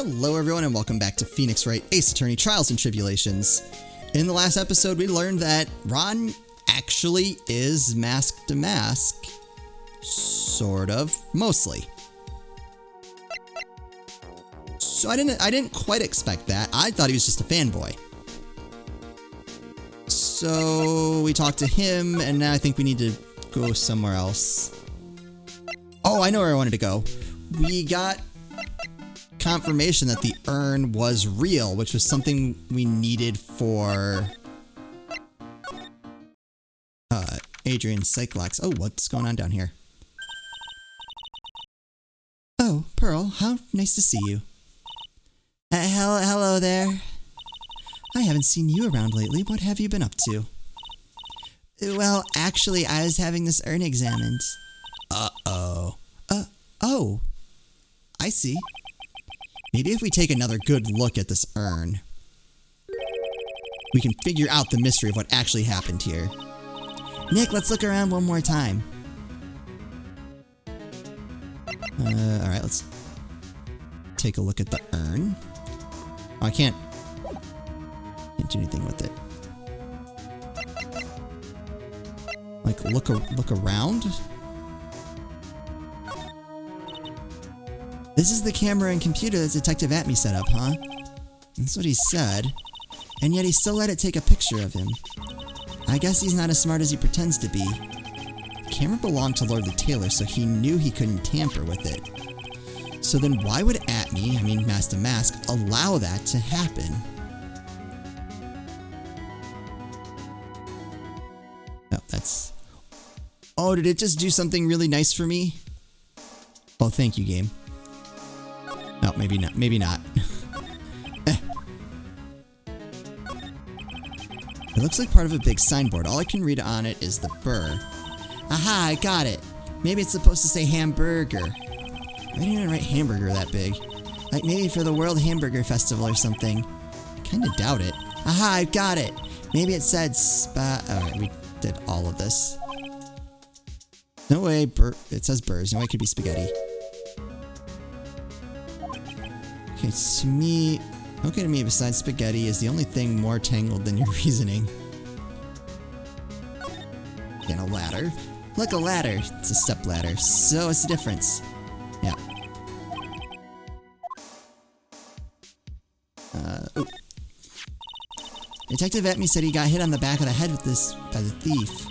Hello everyone and welcome back to Phoenix Wright Ace Attorney Trials and Tribulations. In the last episode we learned that Ron actually is Mask to Mask. Sort of. Mostly. So I didn't quite expect that. I thought he was just a fanboy. So we talked to him and now I think we need to go somewhere else. Oh, I know where I wanted to go. We got confirmation that the urn was real, which was something we needed for Adrian's Cyclox. Oh, what's going on down here? Oh, Pearl, how nice to see you. Hello there. I haven't seen you around lately. What have you been up to? Well, actually, I was having this urn examined. Uh-oh. Oh. I see. Maybe if we take another good look at this urn, we can figure out the mystery of what actually happened here. Nick, let's look around one more time. Alright, let's take a look at the urn. Oh, I can't do anything with it. Like, look around? This is the camera and computer that Detective Atme set up, huh? That's what he said. And yet he still let it take a picture of him. I guess he's not as smart as he pretends to be. The camera belonged to Lord the Tailor, so he knew he couldn't tamper with it. So then why would Atme, I mean Mask to Mask, allow that to happen? Oh, that's... Oh, did it just do something really nice for me? Oh, thank you, game. No, maybe not. Maybe not. It looks like part of a big signboard. All I can read on it is the burr. Aha, I got it. Maybe it's supposed to say hamburger. I didn't even write hamburger that big. Like maybe for the World Hamburger Festival or something. I kinda doubt it. Aha, I got it. Maybe it said Alright, we did all of this. No way, it says burrs. No way it could be spaghetti. Okay, to me, besides spaghetti is the only thing more tangled than your reasoning. Again, a ladder. Look, a ladder. It's a step ladder. So what's the difference? Yeah. Ooh. Detective Atme said he got hit on the back of the head with this by the thief.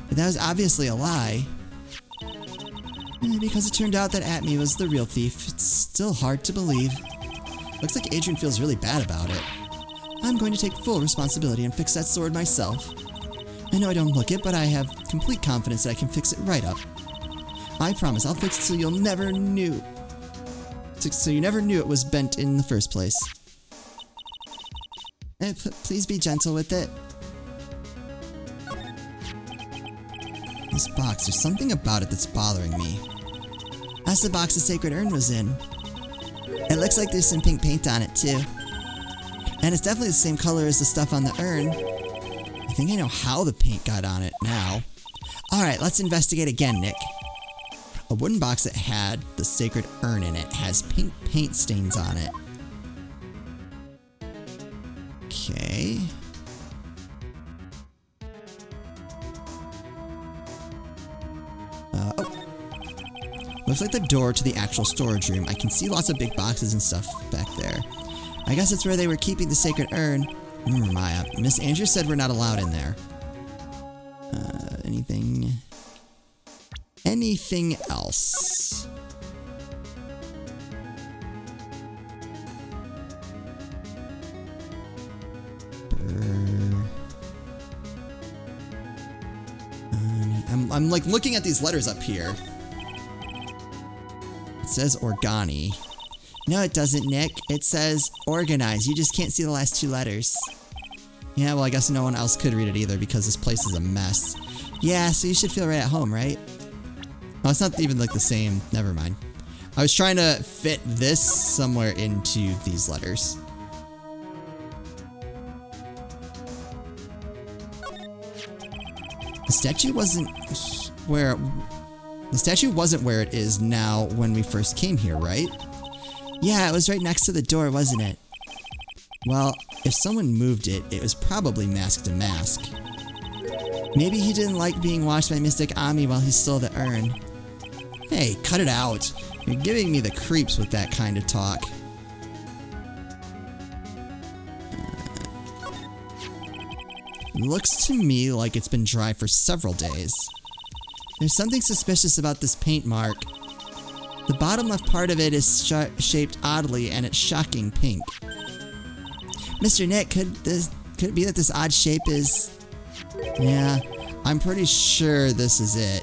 But that was obviously a lie. Because it turned out that Atme was the real thief. It's still hard to believe. Looks like Adrian feels really bad about it. I'm going to take full responsibility and fix that sword myself. I know I don't look it, but I have complete confidence that I can fix it right up. I promise I'll fix it so you never knew it was bent in the first place. Please be gentle with it. This box, there's something about it that's bothering me. That's the box the sacred urn was in. It looks like there's some pink paint on it, too. And it's definitely the same color as the stuff on the urn. I think I know how the paint got on it now. Alright, let's investigate again, Nick. A wooden box that had the sacred urn in it has pink paint stains on it. Okay. Oh. Looks like the door to the actual storage room. I can see lots of big boxes and stuff back there. I guess that's where they were keeping the sacred urn. Maya. Miss Andrews said we're not allowed in there. Anything else? I'm like looking at these letters up here. It says Organi. No, it doesn't, Nick. It says organize. You just can't see the last two letters. Yeah, well, I guess no one else could read it either because this place is a mess. Yeah, so you should feel right at home, right? Oh, it's not even like the same. Never mind. I was trying to fit this somewhere into these letters. The statue wasn't where it is now when we first came here, right? Yeah, it was right next to the door, wasn't it? Well, if someone moved it, it was probably Mask to Mask. Maybe he didn't like being watched by Mystic Ami while he stole the urn. Hey, cut it out. You're giving me the creeps with that kind of talk. Looks to me like it's been dry for several days. There's something suspicious about this paint mark. The bottom left part of it is shaped oddly and it's shocking pink. Mr. Nick, could it be that this odd shape is... Yeah, I'm pretty sure this is it.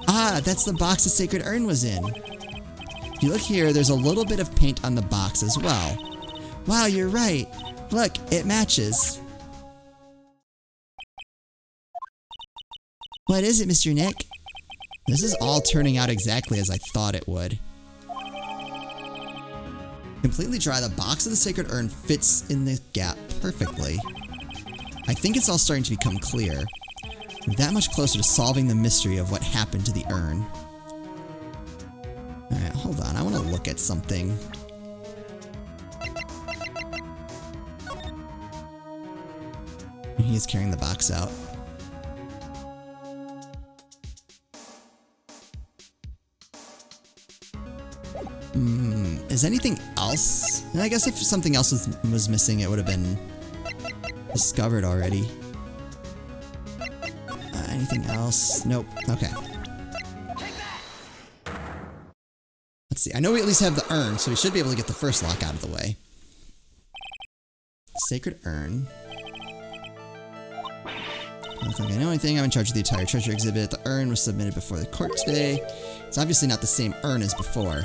Ah, that's the box the sacred urn was in. If you look here, there's a little bit of paint on the box as well. Wow, you're right. Look, it matches. What is it, Mr. Nick? This is all turning out exactly as I thought it would. Completely dry, the box of the sacred urn fits in the gap perfectly. I think it's all starting to become clear. We're that much closer to solving the mystery of what happened to the urn. Alright, hold on, I want to look at something. He is carrying the box out. Is anything else? And I guess if something else was missing, it would have been discovered already. Anything else? Nope. Okay. Let's see. I know we at least have the urn, so we should be able to get the first lock out of the way. Sacred urn. I don't think I know anything. I'm in charge of the entire treasure exhibit. The urn was submitted before the court today. It's obviously not the same urn as before.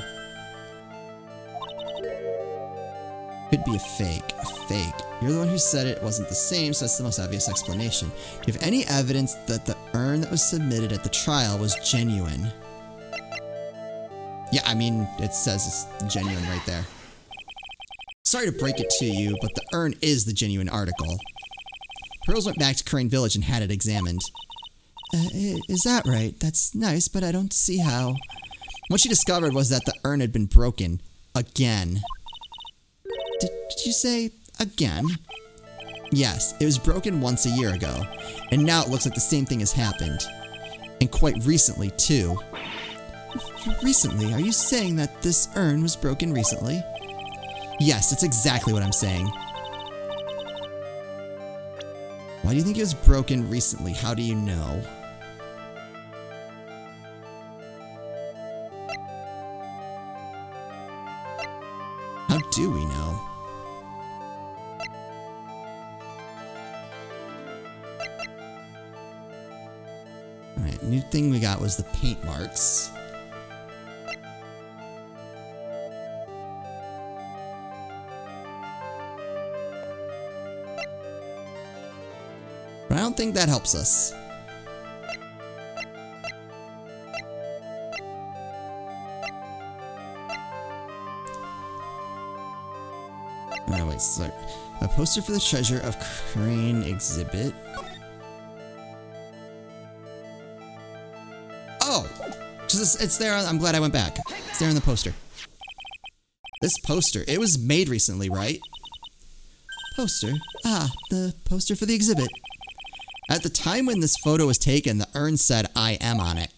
Could be a fake. A fake. You're the one who said it wasn't the same, so that's the most obvious explanation. Do you have any evidence that the urn that was submitted at the trial was genuine? Yeah, I mean, it says it's genuine right there. Sorry to break it to you, but the urn is the genuine article. Pearls went back to Crane Village and had it examined. Is that right? That's nice, but I don't see how. What she discovered was that the urn had been broken. Again. Did you say again? Yes, it was broken once a year ago, and now it looks like the same thing has happened. And quite recently, too. Recently? Are you saying that this urn was broken recently? Yes, that's exactly what I'm saying. Why do you think it was broken recently? How do you know? How do we know? Alright, new thing we got was the paint marks. But I don't think that helps us. Oh, wait, sorry. A poster for the Treasure of Crane exhibit. Oh! It's there. I'm glad I went back. It's there in the poster. This poster, it was made recently, right? Poster? Ah, the poster for the exhibit. At the time when this photo was taken, the urn said I am on it.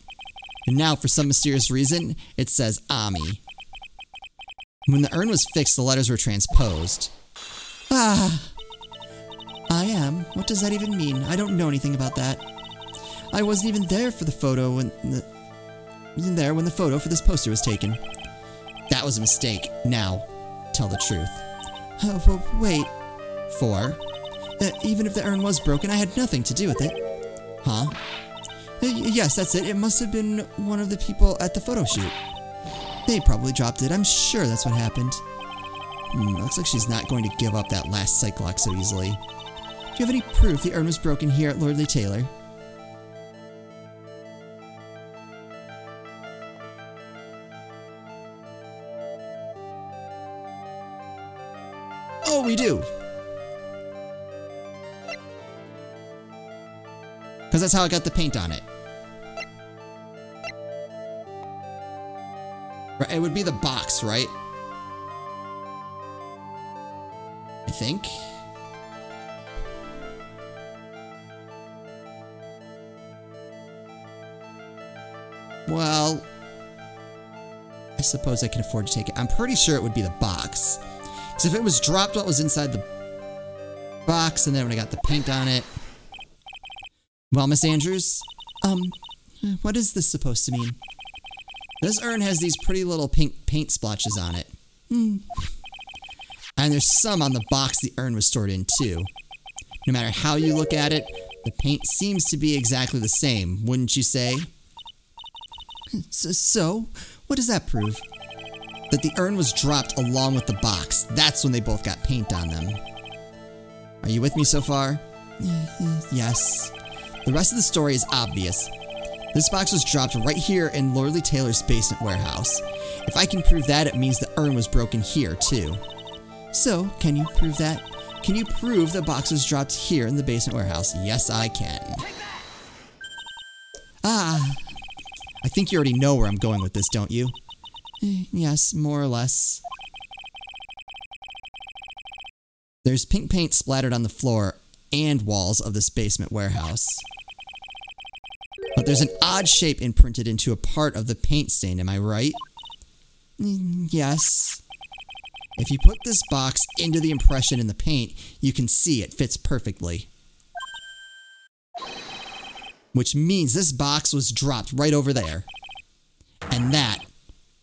And now, for some mysterious reason, it says Ami. When the urn was fixed, the letters were transposed. Ah! I am? What does that even mean? I don't know anything about that. I wasn't even there for the photo when the photo for this poster was taken. That was a mistake. Now, tell the truth. Well, wait. For? Even if the urn was broken, I had nothing to do with it. Huh? Yes, that's it. It must have been one of the people at the photo shoot. They probably dropped it. I'm sure that's what happened. Looks like she's not going to give up that last psych lock so easily. Do you have any proof the urn was broken here at Lordly Taylor? Oh, we do! Because that's how I got the paint on it. Right, it would be the box, right? I think. Well, I suppose I can afford to take it. I'm pretty sure it would be the box. Because if it was dropped, what was inside the box, and then when I got the paint on it. Well, Miss Andrews, what is this supposed to mean? This urn has these pretty little pink paint splotches on it. And there's some on the box the urn was stored in, too. No matter how you look at it, the paint seems to be exactly the same, wouldn't you say? So, what does that prove? That the urn was dropped along with the box. That's when they both got paint on them. Are you with me so far? Yes. The rest of the story is obvious. This box was dropped right here in Lordly Taylor's basement warehouse. If I can prove that, it means the urn was broken here, too. So, can you prove that? Can you prove the box was dropped here in the basement warehouse? Yes, I can. I think you already know where I'm going with this, don't you? Yes, more or less. There's pink paint splattered on the floor and walls of this basement warehouse. But there's an odd shape imprinted into a part of the paint stain, am I right? Yes. If you put this box into the impression in the paint, you can see it fits perfectly. Which means this box was dropped right over there. And that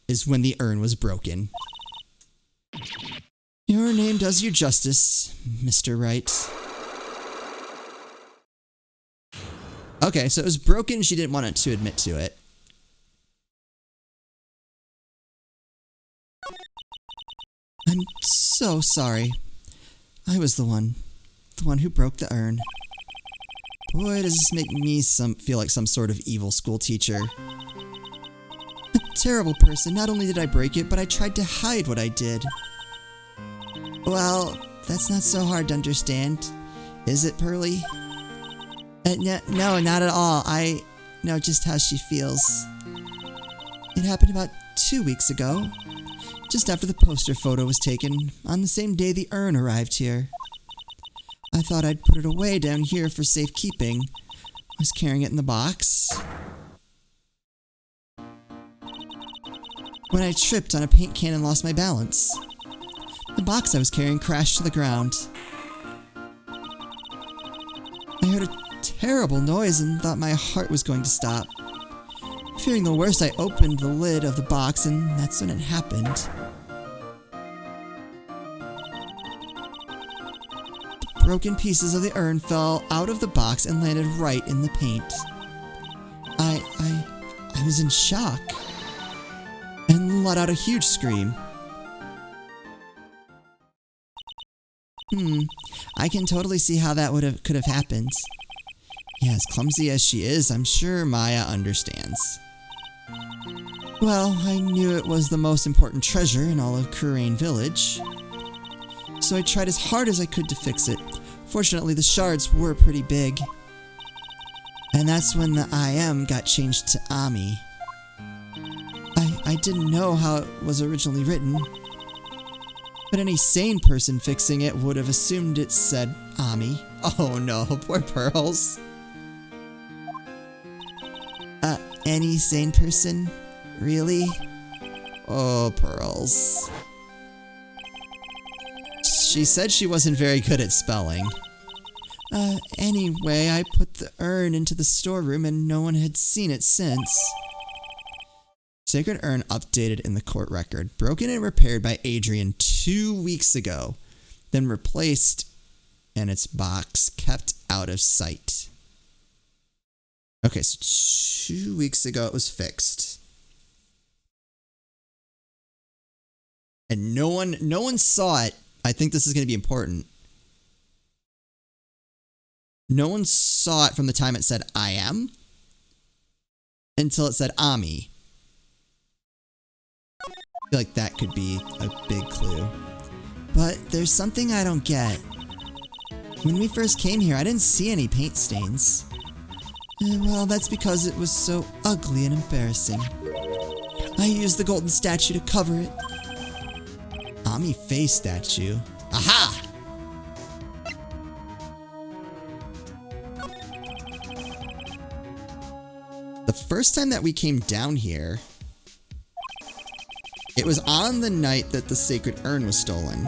is when the urn was broken. Your name does you justice, Mr. Wright. Okay, so it was broken, she didn't want to admit to it. I'm so sorry. I was the one who broke the urn. Boy, does this make me feel like some sort of evil school teacher. A terrible person. Not only did I break it, but I tried to hide what I did. Well, that's not so hard to understand. Is it, Pearly? No, not at all. I know just how she feels. It happened about 2 weeks ago. Just after the poster photo was taken, on the same day the urn arrived here. I thought I'd put it away down here for safekeeping. I was carrying it in the box when I tripped on a paint can and lost my balance. The box I was carrying crashed to the ground. I heard a terrible noise and thought my heart was going to stop. Fearing the worst, I opened the lid of the box, and that's when it happened. The broken pieces of the urn fell out of the box and landed right in the paint. I was in shock and let out a huge scream. I can totally see how that could have happened. Yeah, as clumsy as she is, I'm sure Maya understands. Well, I knew it was the most important treasure in all of Kurain Village, so I tried as hard as I could to fix it. Fortunately, the shards were pretty big. And that's when the I am got changed to Ami. I didn't know how it was originally written, but any sane person fixing it would have assumed it said Ami. Oh no, poor Pearls. Any sane person? Really? Oh, Pearls. She said she wasn't very good at spelling. Anyway, I put the urn into the storeroom and no one had seen it since. Sacred urn updated in the court record. Broken and repaired by Adrian 2 weeks ago. Then replaced and its box kept out of sight. Okay, so 2 weeks ago it was fixed. And no one saw it. I think this is going to be important. No one saw it from the time it said I am until it said Ami. I feel like that could be a big clue. But there's something I don't get. When we first came here, I didn't see any paint stains. Well, that's because it was so ugly and embarrassing. I used the golden statue to cover it. Ami face statue. Aha! The first time that we came down here, it was on the night that the sacred urn was stolen.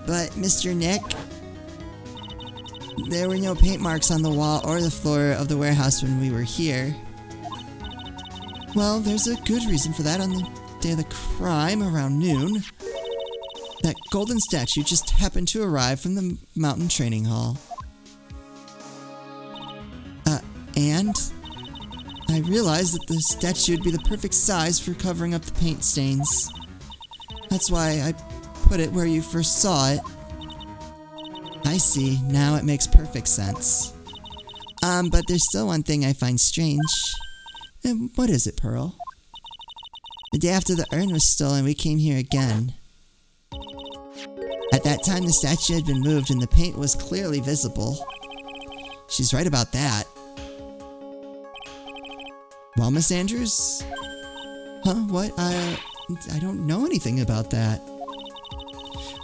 But, Mr. Nick, there were no paint marks on the wall or the floor of the warehouse when we were here. Well, there's a good reason for that. On the day of the crime, around noon, that golden statue just happened to arrive from the mountain training hall. And I realized that the statue would be the perfect size for covering up the paint stains. That's why I put it where you first saw it. I see, now it makes perfect sense. But there's still one thing I find strange. And what is it, Pearl? The day after the urn was stolen, we came here again. At that time, the statue had been moved and the paint was clearly visible. She's right about that. Well, Miss Andrews? Huh? What? I don't know anything about that.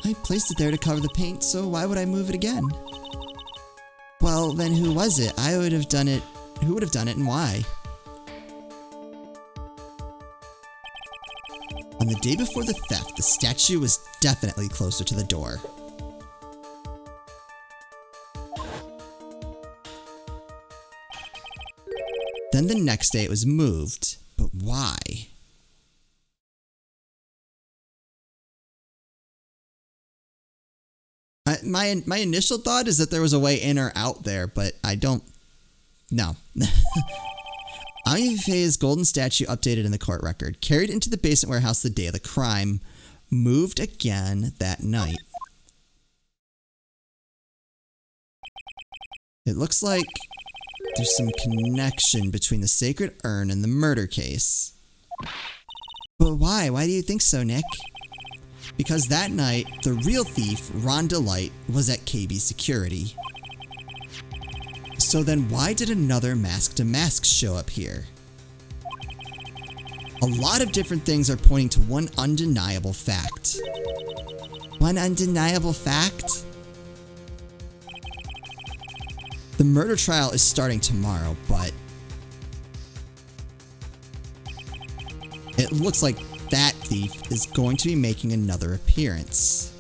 I placed it there to cover the paint, so why would I move it again? Well, then who was it? I would have done it. Who would have done it and why? On the day before the theft, the statue was definitely closer to the door. Then the next day it was moved, but why? My initial thought is that there was a way in or out there, but I don't know. Ami Fei's golden statue updated in the court record, carried into the basement warehouse the day of the crime, moved again that night. It looks like there's some connection between the sacred urn and the murder case. But why? Why do you think so, Nick? Because that night, the real thief, Ron Delight, was at KB Security. So then why did another mask-to-mask show up here? A lot of different things are pointing to one undeniable fact. One undeniable fact? The murder trial is starting tomorrow, but it looks like that thief is going to be making another appearance.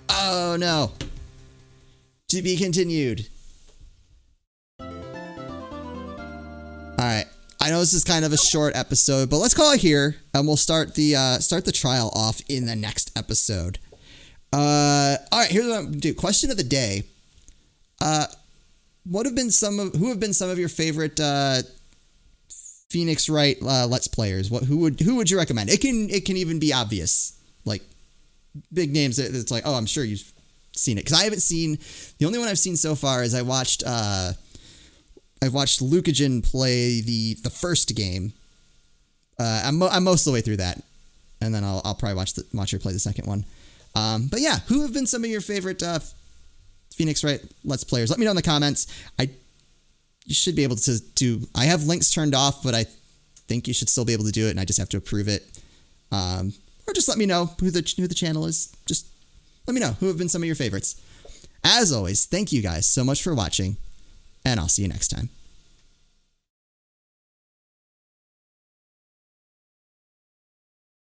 Oh no. To be continued. Alright. I know this is kind of a short episode, but let's call it here, and we'll start the trial off in the next episode. Alright, here's what I'm gonna do. Question of the day. Who have been some of your favorite Phoenix Wright Let's Players? Who would you recommend? It can even be obvious, like big names. It's like, oh, I'm sure you've seen it, because I haven't seen. The only one I've seen so far is I've watched Lucagen play the first game. I'm most of the way through that, and then I'll probably watch her play the second one. But yeah, who have been some of your favorite Phoenix Wright Let's Players? Let me know in the comments. You should be able to do. I have links turned off, but I think you should still be able to do it, and I just have to approve it. Or just let me know who the channel is. Just let me know who have been some of your favorites. As always, thank you guys so much for watching, and I'll see you next time.